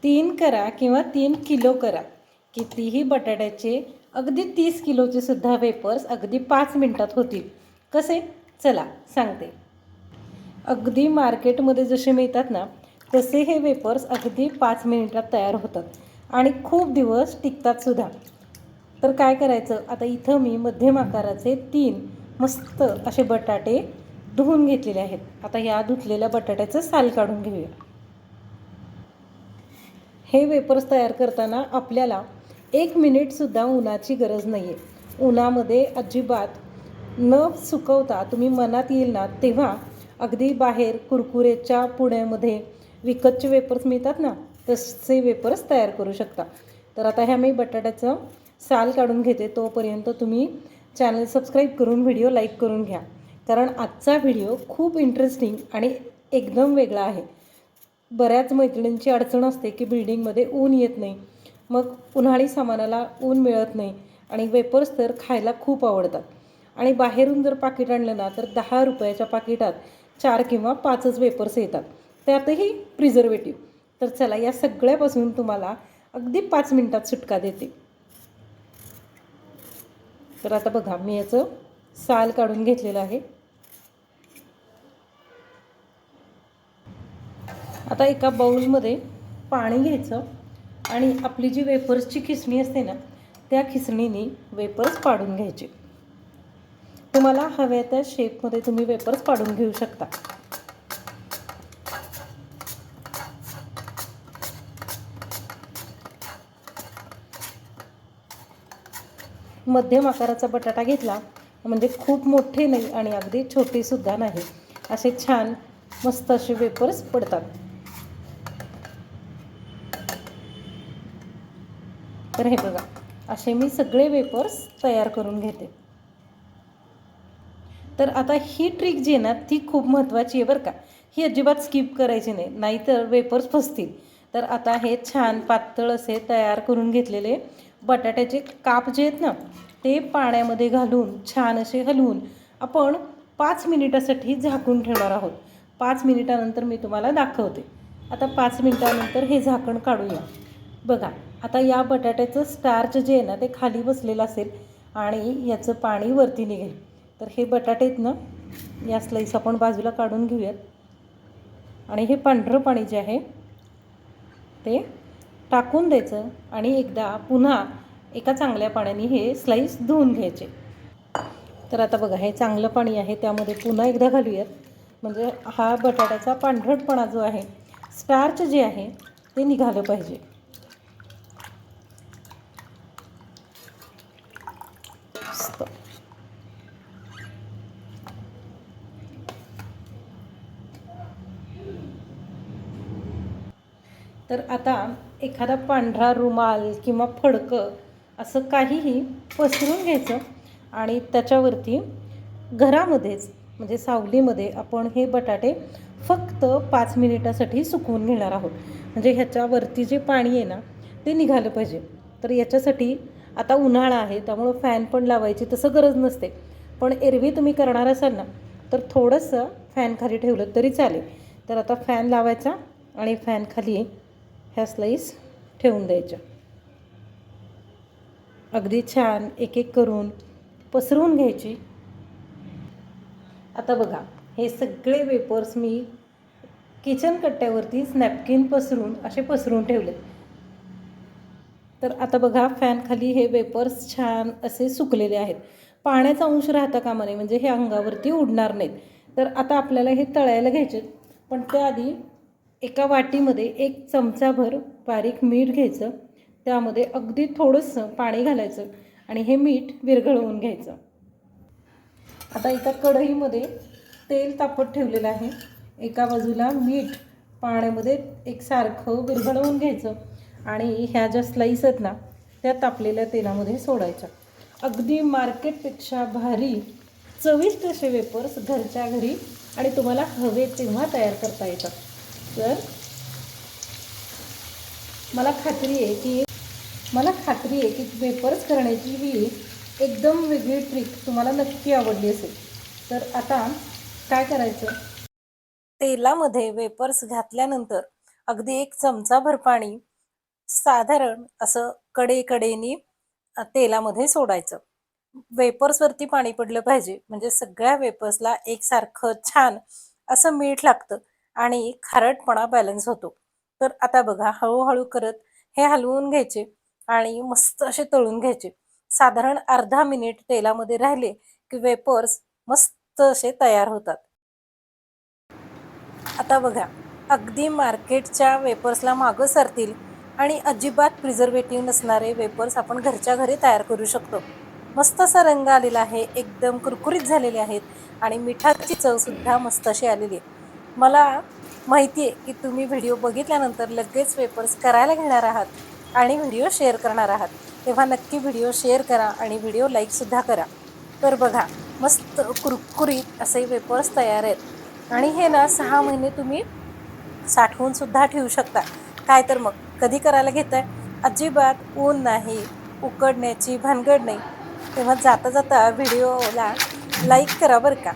3 करा किंवा 3 किलो करा, कितीही बटाट्याचे अगदी 30 किलोचे सुद्धा वेपर्स अगदी 5 मिनिटात होतील. कसे? चला सांगते. अगदी मार्केटमध्ये जसे मिळतात ना, तसे हे वेपर्स अगदी 5 मिनिटात तयार होतात आणि खूप दिवस टिकतात सुद्धा. तर काय करायचं, आता इथं मी मध्यम आकाराचे 3 मस्त असे बटाटे धुवून घेतलेले आहेत. आता या धुतलेल्या बटाट्याचं साल काढून घेऊया. हे वेपर्स तयार करताना आपल्याला 1 मिनिटसुद्धा उन्हाची गरज नाही आहे. उन्हामध्ये अजिबात न सुकवता तुम्ही मनात येईल ना तेव्हा अगदी बाहेर कुरकुरेच्या पुण्यामध्ये विकतचे वेपर्स मिळतात ना, तसे वेपर्स तयार करू शकता. तर आता ह्या मी बटाट्याचं साल काढून घेते. तोपर्यंत तुम्ही चॅनल सबस्क्राईब करून व्हिडिओ लाईक करून घ्या, कारण आजचा व्हिडिओ खूप इंटरेस्टिंग आणि एकदम वेगळा आहे. बऱ्याच मैत्रिणींची अडचण असते की बिल्डिंगमध्ये ऊन येत नाही, मग उन्हाळी सामानाला ऊन मिळत नाही आणि वेपर्स तर खायला खूप आवडतात. आणि बाहेरून जर पाकिट आणलं ना तर 10 रुपयाच्या पाकिटात 4 किंवा 5च वेपर्स येतात, त्यातही प्रिझर्वेटिव्ह. तर चला या सगळ्यापासून तुम्हाला अगदी 5 मिनिटात सुटका देते. तर आता बघा, मी याचं साल काढून घेतलेलं आहे. आता एका बाउलमध्ये पाणी घ्यायचं आणि आपली जी वेपर्सची खिसणी असते ना, त्या खिसणीने वेपर्स पाडून घ्यायचे. तुम्हाला हव्या त्या शेपमध्ये तुम्ही वेपर्स पाडून घेऊ शकता. मध्यम आकाराचा बटाटा घेतला म्हणजे खूप मोठे नाही आणि अगदी छोटेसुद्धा नाही, असे छान मस्त असे वेपर्स पडतात. तर हे बघा, असे मी सगळे वेपर्स तयार करून घेते. तर आता ही ट्रिक जी आहे ना ती खूप महत्त्वाची आहे बरं का. ही अजिबात स्किप करायची नाही, नाहीतर वेपर्स फसतील. तर आता हे छान पातळ असे तयार करून घेतलेले बटाट्याचे काप जे आहेत ना, ते पाण्यामध्ये घालून छान असे हलवून आपण 5 मिनिटासाठी झाकून ठेवणार आहोत. 5 मिनिटानंतर मी तुम्हाला दाखवते. आता 5 मिनिटानंतर हे झाकण काढूया. बघा, आता या बटाट्याचं स्टार्च जे आहे ना ते खाली बसलेलं असेल आणि याचं पाणी वरती निघेल. तर हे बटाटे आहेत ना, या स्लाईस आपण बाजूला काढून घेऊयात आणि हे पांढरं पाणी जे आहे ते टाकून द्यायचं आणि एकदा पुन्हा एका चांगल्या पाण्याने हे स्लाईस धुवून घ्यायचे. तर आता बघा, हे चांगलं पाणी आहे त्यामध्ये पुन्हा एकदा घालूयात, म्हणजे हा बटाट्याचा पांढरटपणा जो आहे, स्टार्च जे आहे ते निघालं पाहिजे. तर आता एखादा पांढरा रुमाल किंवा फडकं असं काहीही पसरून घ्यायचं आणि त्याच्यावरती घरामध्येच म्हणजे सावलीमध्ये आपण हे बटाटे फक्त 5 मिनिटासाठी सुकवून घेणार आहोत. म्हणजे ह्याच्यावरती जे पाणी आहे ना ते निघालं पाहिजे. तर याच्यासाठी आता उन्हाळा आहे त्यामुळं फॅन पण लावायची तसं गरज नसते, पण एरवी तुम्ही करणार असाल ना तर थोडंसं फॅन खाली ठेवलं तरी चालेल. तर आता फॅन लावायचा आणि फॅन खाली ह्या स्लाईस ठेवून द्यायच्या. अगदी छान एक एक करून पसरवून घ्यायची. आता बघा, हे सगळे वेपर्स मी किचन कट्ट्यावरतीच नॅपकिन पसरून असे पसरून ठेवले. तर आता बघा, फॅन खाली हे वेपर्स छान असे सुकलेले आहेत. पाण्याचा अंश राहता कामा नये, म्हणजे हे अंगावरती उडणार नाहीत. तर आता आपल्याला हे तळायला घ्यायचे, पण त्याआधी एका वाटीमध्ये 1 चमचाभर बारीक मीठ घ्यायचं, त्यामध्ये अगदी थोडंसं पाणी घालायचं आणि हे मीठ विरघळवून घ्यायचं. आता एका कढईमध्ये तेल तापत ठेवलेलं आहे. एका बाजूला मीठ पाण्यामध्ये एकसारखं विरघळवून घ्यायचं आणि ह्या ज्या स्लाईस आहेत ना त्या तापलेल्या तेलामध्ये सोडायच्या. अगदी मार्केटपेक्षा भारी चविष्ट असे वेपर्स घरच्या घरी आणि तुम्हाला हवे तेव्हा तयार करता येतात. तर मला खात्री आहे की वेपर्स करण्याची ही एकदम वेगळी ट्रिक तुम्हाला नक्की आवडली असेल. तर आता काय करायचं, तेलामध्ये वेपर्स घातल्यानंतर अगदी 1 चमचाभर पाणी साधारण असं कडेकडेनी तेलामध्ये सोडायचं. वेपर्सवरती पाणी पडलं पाहिजे म्हणजे सगळ्या वेपर्सला एकसारखं छान असं मीठ लागतं आणि खारटपणा बॅलन्स होतो. तर आता बघा हळू करत हे हलवून घ्यायचे आणि मस्त असे तळून घ्यायचे. साधारण अर्धा मिनिट तेलामध्ये राहिले की वेपर्स मस्त असे तयार होतात. आता बघा, अगदी मार्केटच्या वेपर्सला मागं सरतील आणि अजिबात प्रिझर्वेटिव्ह नसणारे वेपर्स आपण घरच्या घरी तयार करू शकतो. मस्त असा रंग आलेला आहे, एकदम कुरकुरीत झालेले आहेत आणि मिठाची चवसुद्धा मस्त अशी आलेली आहे. मला माहिती आहे की तुम्ही व्हिडिओ बघितल्यानंतर लगेच वेपर्स करायला घेणार आहात आणि व्हिडिओ शेअर करणार आहात. तेव्हा नक्की व्हिडिओ शेअर करा आणि व्हिडिओ लाईकसुद्धा करा. तर बघा, मस्त कुरकुरीत असे वेपर्स तयार आहेत आणि हे ना 6 महिने तुम्ही साठवून सुद्धा ठेवू शकता. काय तर मग कधी करायला घेताय? अजिबात ऊन नाही, उकडण्याची भानगड नाही. तेव्हा जाता व्हिडिओला लाईक करा बरं का.